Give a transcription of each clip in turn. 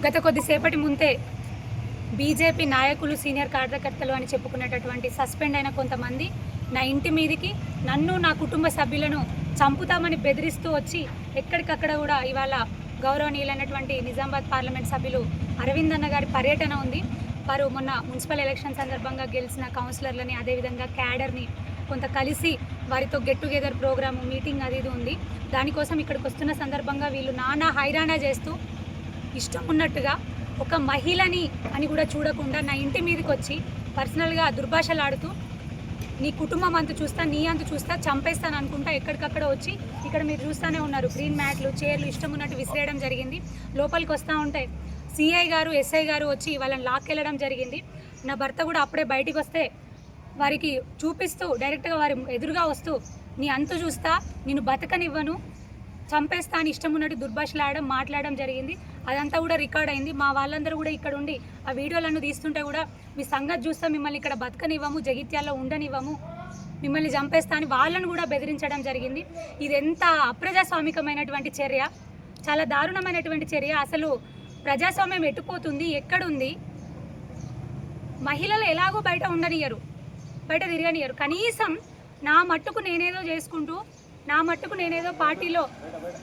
గత కొద్దిసేపటి ముందే బీజేపీ నాయకులు సీనియర్ కార్యకర్తలు అని చెప్పుకునేటటువంటి సస్పెండ్ అయిన కొంతమంది నా ఇంటి మీదికి నన్ను నా కుటుంబ సభ్యులను చంపుతామని బెదిరిస్తూ వచ్చి ఎక్కడికక్కడ కూడా ఇవాళ గౌరవనీయులైనటువంటి నిజామాబాద్ పార్లమెంట్ సభ్యులు అరవింద్ అన్న గారి పర్యటన ఉంది. వారు మొన్న మున్సిపల్ ఎలక్షన్ సందర్భంగా గెలిచిన కౌన్సిలర్లని అదేవిధంగా క్యాడర్ని కొంత కలిసి వారితో గెట్ టుగెదర్ ప్రోగ్రాము మీటింగ్ అది ఇది ఉంది. దానికోసం ఇక్కడికి వస్తున్న సందర్భంగా వీళ్ళు నానా హైరాణా చేస్తూ ఇష్టం ఉన్నట్టుగా ఒక మహిళని అని కూడా చూడకుండా నా ఇంటి మీదకి వచ్చి పర్సనల్గా దుర్భాషలాడుతూ నీ కుటుంబం అంత చూస్తా, నీ అంత చూస్తా, చంపేస్తాను అనుకుంటా ఎక్కడికక్కడ వచ్చి ఇక్కడ మీరు చూస్తూనే ఉన్నారు గ్రీన్ మ్యాట్లు చైర్లు ఇష్టం ఉన్నట్టు విసిరేయడం జరిగింది. లోపలికి వస్తూ ఉంటే సిఐ గారు ఎస్ఐ గారు వచ్చి వాళ్ళని లాక్కెళ్ళడం జరిగింది. నా భర్త కూడా అప్పుడే బయటికి వస్తే వారికి చూపిస్తూ డైరెక్ట్గా వారి ఎదురుగా వస్తూ నీ అంతు చూస్తా, నేను బతకనివ్వను, చంపేస్తా అని ఇష్టం ఉన్నట్టు దుర్భాషలాడడం మాట్లాడడం జరిగింది. అదంతా కూడా రికార్డ్ అయింది. మా వాళ్ళందరూ కూడా ఇక్కడ ఉండి ఆ వీడియోలను తీస్తుంటే కూడా మీ సంగతి చూస్తా, మిమ్మల్ని ఇక్కడ బతకనివ్వము, జగిత్యాల్లో ఉండనివ్వము, మిమ్మల్ని చంపేస్తా అని వాళ్ళను కూడా బెదిరించడం జరిగింది. ఇది ఎంత అప్రజాస్వామికమైనటువంటి చర్య, చాలా దారుణమైనటువంటి చర్య. అసలు ప్రజాస్వామ్యం ఎట్టుపోతుంది, ఎక్కడుంది? మహిళలు ఎలాగో బయట ఉండనియరు, బయట తిరగనియరు. కనీసం నా మట్టుకు నేనేదో చేసుకుంటూ, నా మట్టుకు నేనేదో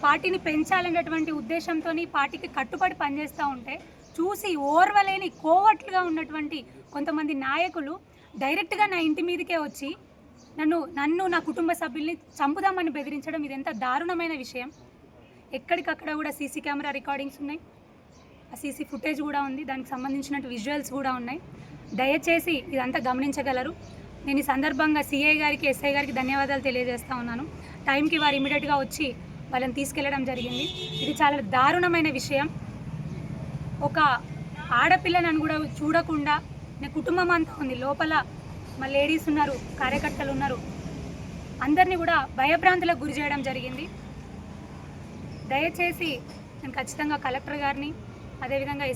పార్టీని పెంచాలనేటువంటి ఉద్దేశంతో పార్టీకి కట్టుబడి పనిచేస్తూ ఉంటే చూసి ఓర్వలేని కోవట్లుగా ఉన్నటువంటి కొంతమంది నాయకులు డైరెక్ట్గా నా ఇంటి మీదకే వచ్చి నన్ను నా కుటుంబ సభ్యుల్ని చంపుదామని బెదిరించడం ఇది ఎంత దారుణమైన విషయం. ఎక్కడికక్కడ కూడా సీసీ కెమెరా రికార్డింగ్స్ ఉన్నాయి, ఆ సీసీ ఫుటేజ్ కూడా ఉంది, దానికి సంబంధించినట్టు విజువల్స్ కూడా ఉన్నాయి. దయచేసి ఇదంతా గమనించగలరు. నేను ఈ సందర్భంగా సిఐ గారికి ఎస్ఐ గారికి ధన్యవాదాలు తెలియజేస్తూ ఉన్నాను. టైంకి వారు ఇమీడియట్గా వచ్చి వాళ్ళని తీసుకెళ్లడం జరిగింది. ఇది చాలా దారుణమైన విషయం. ఒక ఆడపిల్లని కూడా చూడకుండా నా కుటుంబం అంతా ఉంది, లోపల మా లేడీస్ ఉన్నారు, కార్యకర్తలు ఉన్నారు, అందరినీ కూడా భయభ్రాంతులకు గురి చేయడం జరిగింది. దయచేసి నేను ఖచ్చితంగా కలెక్టర్ గారిని అదేవిధంగా